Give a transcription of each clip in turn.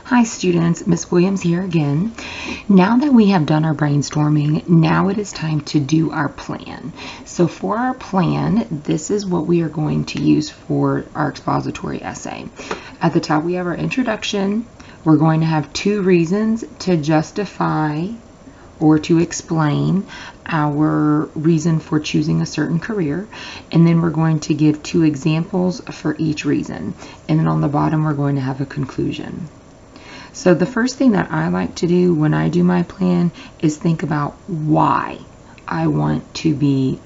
Hi students, Miss Williams here again. Now that we have done our brainstorming, now it is time to do our plan. So for our plan, this is what we are going to use for our expository essay. At the top we have our introduction. We're going to have 2 reasons to justify or to explain our reason for choosing a certain career, and then we're going to give 2 examples for each reason, and then on the bottom we're going to have a conclusion. So the first thing that I like to do when I do my plan is think about why I want to be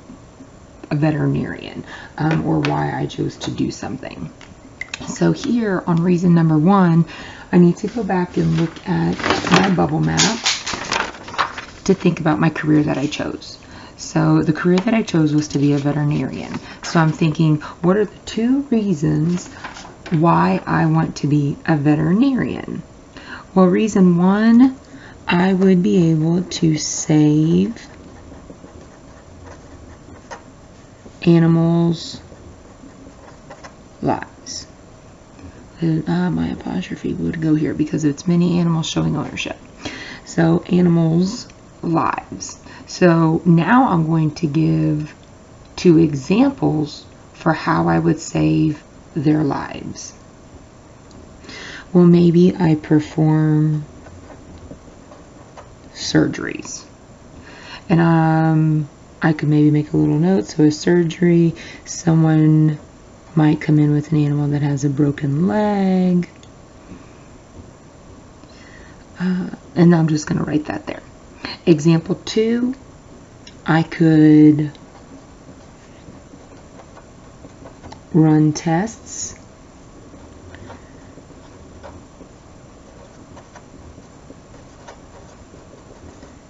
a veterinarian, or why I chose to do something. So here on reason number 1, I need to go back and look at my bubble map to think about my career that I chose. So the career that I chose was to be a veterinarian. So I'm thinking, what are the 2 reasons why I want to be a veterinarian? Well, reason 1, I would be able to save animals' lives. My apostrophe would go here because it's many animals showing ownership. So animals' lives. So now I'm going to give 2 examples for how I would save their lives. Well, maybe I perform surgeries. And I could maybe make a little note. So a surgery, someone might come in with an animal that has a broken leg. And I'm just going to write that there. Example 2, I could run tests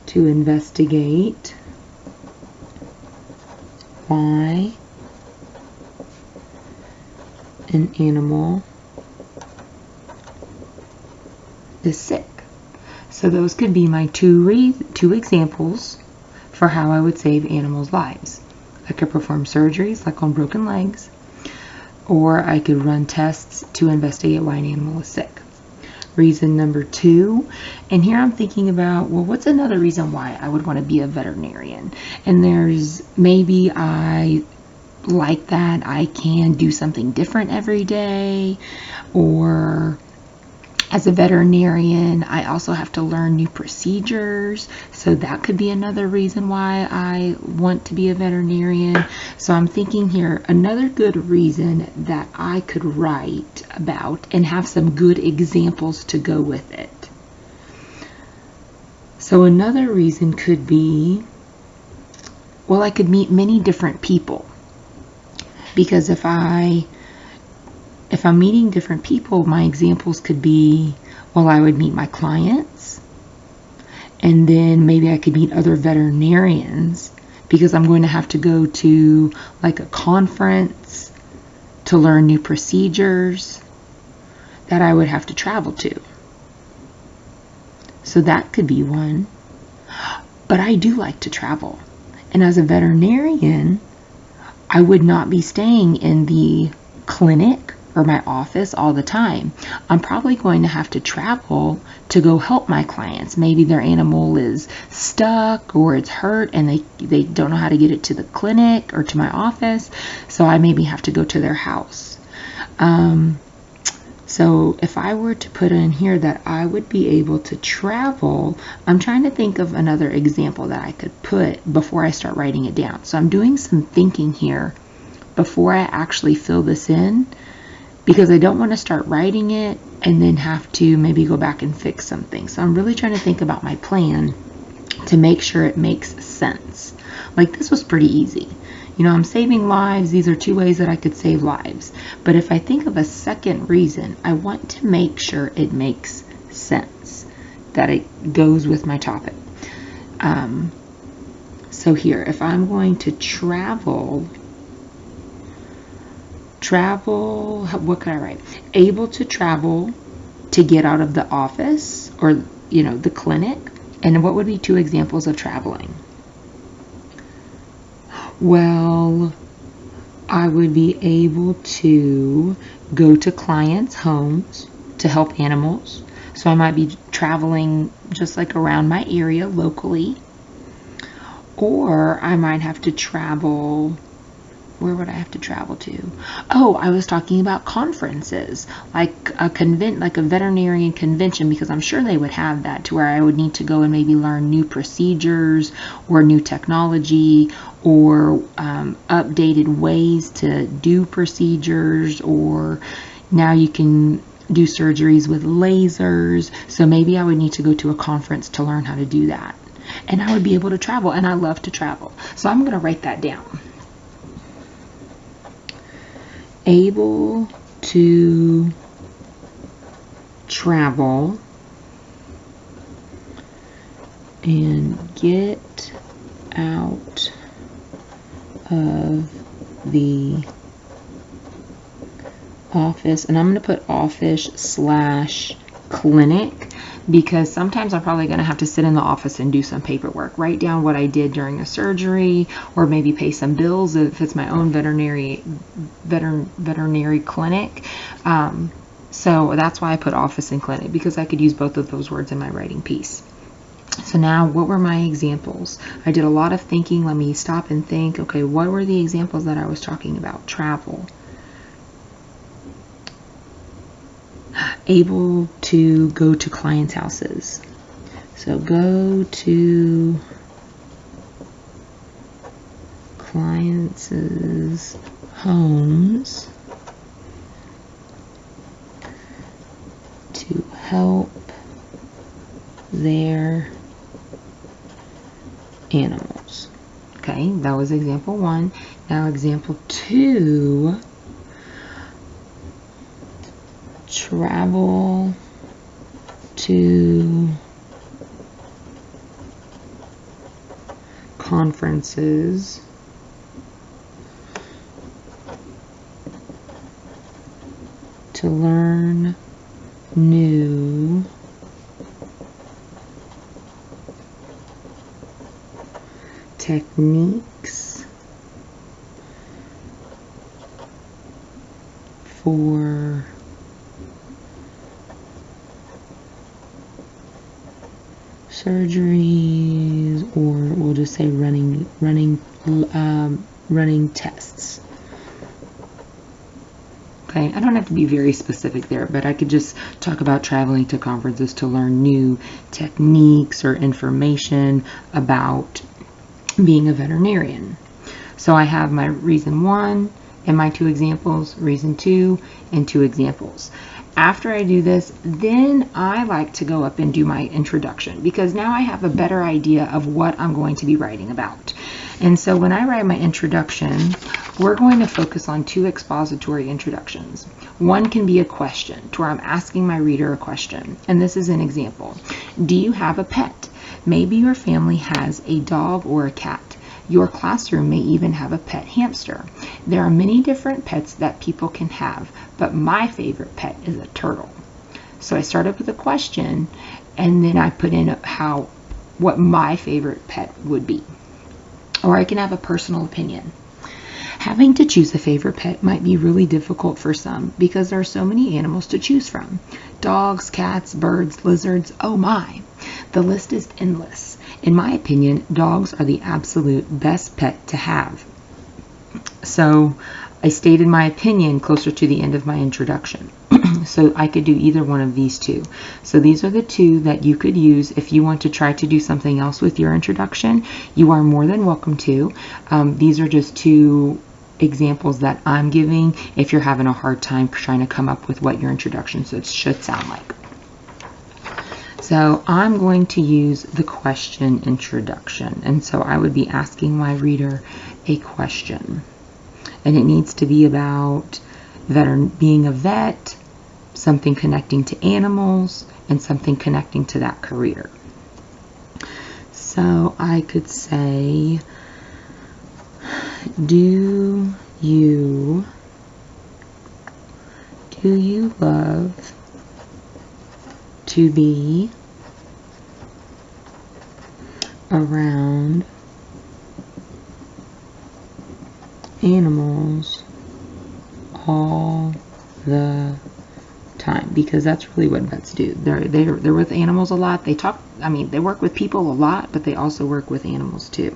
to investigate why an animal is sick. So those could be my 2 examples for how I would save animals' lives. I could perform surgeries like on broken legs, or I could run tests to investigate why an animal is sick. Reason number 2, and here I'm thinking about, well, what's another reason why I would want to be a veterinarian? And there's, maybe I like that I can do something different every day, or as a veterinarian, I also have to learn new procedures, so that could be another reason why I want to be a veterinarian. So I'm thinking here, another good reason that I could write about and have some good examples to go with it. So another reason could be, well, I could meet many different people, because if I'm meeting different people, my examples could be, well, I would meet my clients, and then maybe I could meet other veterinarians, because I'm going to have to go to like a conference to learn new procedures that I would have to travel to. So that could be one. But I do like to travel. And as a veterinarian, I would not be staying in the clinic or my office all the time. I'm probably going to have to travel to go help my clients. Maybe their animal is stuck or it's hurt and they don't know how to get it to the clinic or to my office, so I maybe have to go to their house. So if I were to put in here that I would be able to travel, I'm trying to think of another example that I could put before I start writing it down. So I'm doing some thinking here before I actually fill this in, because I don't want to start writing it and then have to maybe go back and fix something. So I'm really trying to think about my plan to make sure it makes sense. Like, this was pretty easy. You know, I'm saving lives. These are 2 ways that I could save lives. But if I think of a second reason, I want to make sure it makes sense, that it goes with my topic. So here, if I'm going to travel, what could I write? Able to travel to get out of the office or, you know, the clinic. And what would be 2 examples of traveling? Well, I would be able to go to clients' homes to help animals. So I might be traveling just like around my area locally, or I might have to travel. Where would I have to travel to? Oh, I was talking about conferences, like a veterinarian convention, because I'm sure they would have that, to where I would need to go and maybe learn new procedures or new technology, or updated ways to do procedures, or now you can do surgeries with lasers. So maybe I would need to go to a conference to learn how to do that. And I would be able to travel, and I love to travel. So I'm going to write that down. Able to travel and get out of the office, and I'm going to put office/clinic, because sometimes I'm probably going to have to sit in the office and do some paperwork, write down what I did during a surgery, or maybe pay some bills if it's my own veterinary clinic. So that's why I put office and clinic, because I could use both of those words in my writing piece. So now, what were my examples? I did a lot of thinking. Let me stop and think. Okay, what were the examples that I was talking about? Travel. Able to go to clients' houses. So go to clients' homes to help their animals. Okay, that was example 1. Now example 2. Travel to conferences to learn new techniques for surgeries, or we'll just say running tests. Okay, I don't have to be very specific there, but I could just talk about traveling to conferences to learn new techniques or information about being a veterinarian. So I have my reason 1 and my 2 examples, reason 2 and 2 examples. After I do this, then I like to go up and do my introduction, because now I have a better idea of what I'm going to be writing about. And so when I write my introduction, we're going to focus on 2 expository introductions. One can be a question, to where I'm asking my reader a question. And this is an example. Do you have a pet? Maybe your family has a dog or a cat. Your classroom may even have a pet hamster. There are many different pets that people can have, but my favorite pet is a turtle. So I started with a question, and then I put in what my favorite pet would be. Or I can have a personal opinion. Having to choose a favorite pet might be really difficult for some, because there are so many animals to choose from. Dogs, cats, birds, lizards, oh my. The list is endless. In my opinion, dogs are the absolute best pet to have. So I stated my opinion closer to the end of my introduction. So I could do either one of these 2. So these are the 2 that you could use if you want to try to do something else with your introduction. You are more than welcome to. These are just 2 examples that I'm giving if you're having a hard time trying to come up with what your introduction should sound like. So I'm going to use the question introduction, and so I would be asking my reader a question, and it needs to be about being a vet, something connecting to animals, and something connecting to that career. So I could say, do you love to be around animals all the time, because that's really what vets do. They're with animals a lot. They talk, I mean, they work with people a lot, but they also work with animals too.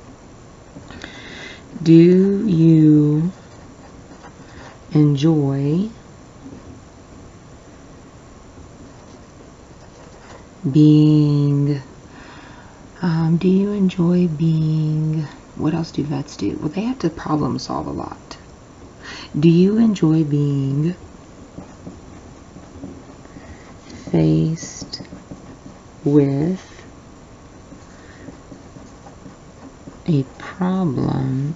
Do you enjoy being, what else do vets do? Well, they have to problem solve a lot. Do you enjoy being faced with a problem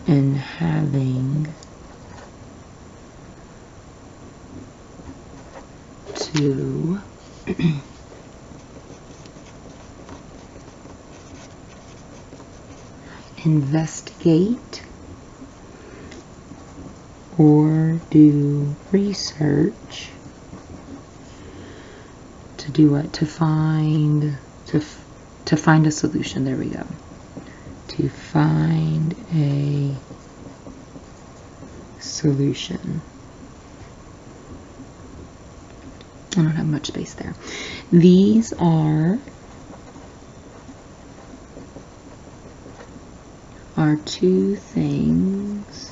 and having to investigate or do research to do what? To find a solution. There we go. To find a solution. I don't have much space there. These are two things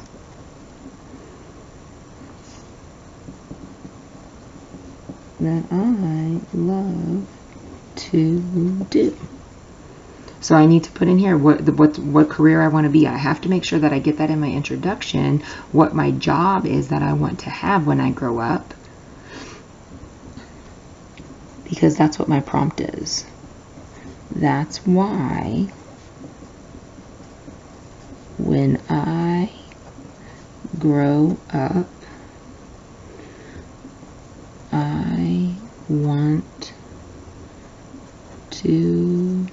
that I love to do. So I need to put in here what career I want to be. I have to make sure that I get that in my introduction, what my job is that I want to have when I grow up, because that's what my prompt is. That's why when I grow up, I want to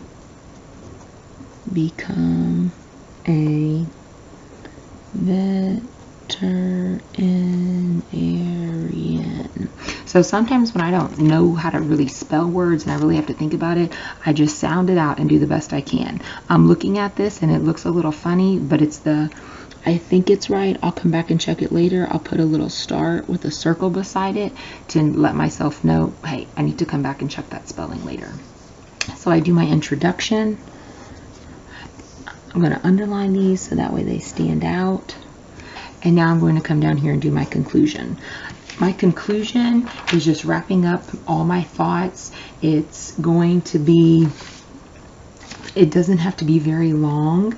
become a veterinarian. So sometimes when I don't know how to really spell words and I really have to think about it, I just sound it out and do the best I can. I'm looking at this and it looks a little funny, but I think it's right. I'll come back and check it later. I'll put a little star with a circle beside it to let myself know, hey, I need to come back and check that spelling later. So I do my introduction. I'm going to underline these so that way they stand out. And now I'm going to come down here and do my conclusion. My conclusion is just wrapping up all my thoughts. It's going to be, it doesn't have to be very long,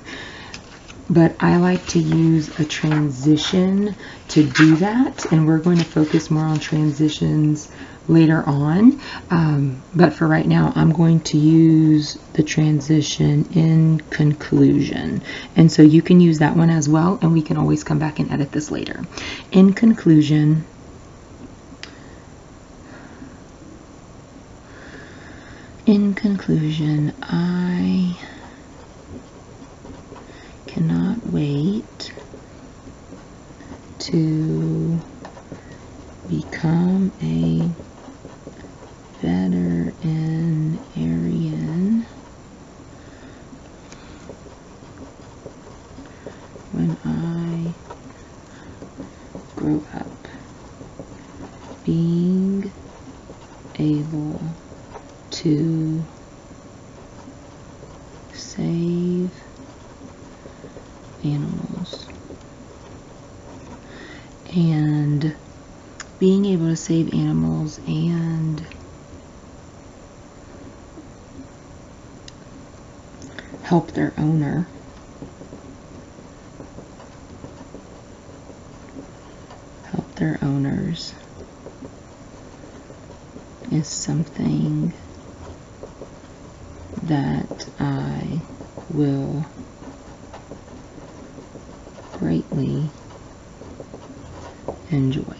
but I like to use a transition to do that. And we're going to focus more on transitions later on. But for right now, I'm going to use the transition in conclusion. And so you can use that one as well, and we can always come back and edit this later. In conclusion, I cannot wait to become a veterinarian when I grow up. Being able to save animals, and being able to save animals and help their owner owners is something that I will greatly enjoy.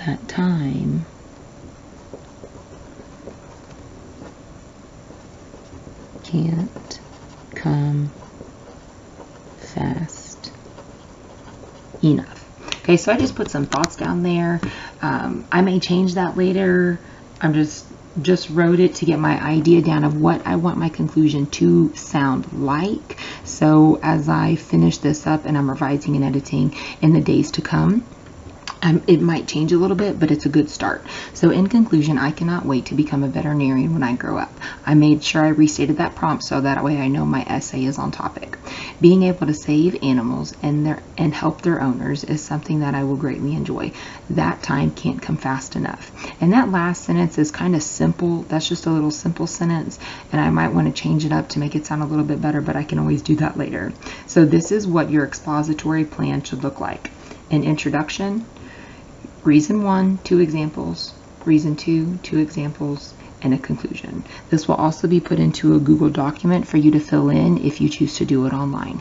That time can't come fast enough. Okay, so I just put some thoughts down there. I may change that later. I'm just just wrote it to get my idea down of what I want my conclusion to sound like. So as I finish this up and I'm revising and editing in the days to come, it might change a little bit, but it's a good start. So in conclusion, I cannot wait to become a veterinarian when I grow up. I made sure I restated that prompt so that way I know my essay is on topic. Being able to save animals and help their owners is something that I will greatly enjoy. That time can't come fast enough. And that last sentence is kind of simple. That's just a little simple sentence, and I might want to change it up to make it sound a little bit better, but I can always do that later. So this is what your expository plan should look like. An introduction, reason 1, 2 examples, reason 2, 2 examples, and a conclusion. This will also be put into a Google document for you to fill in if you choose to do it online.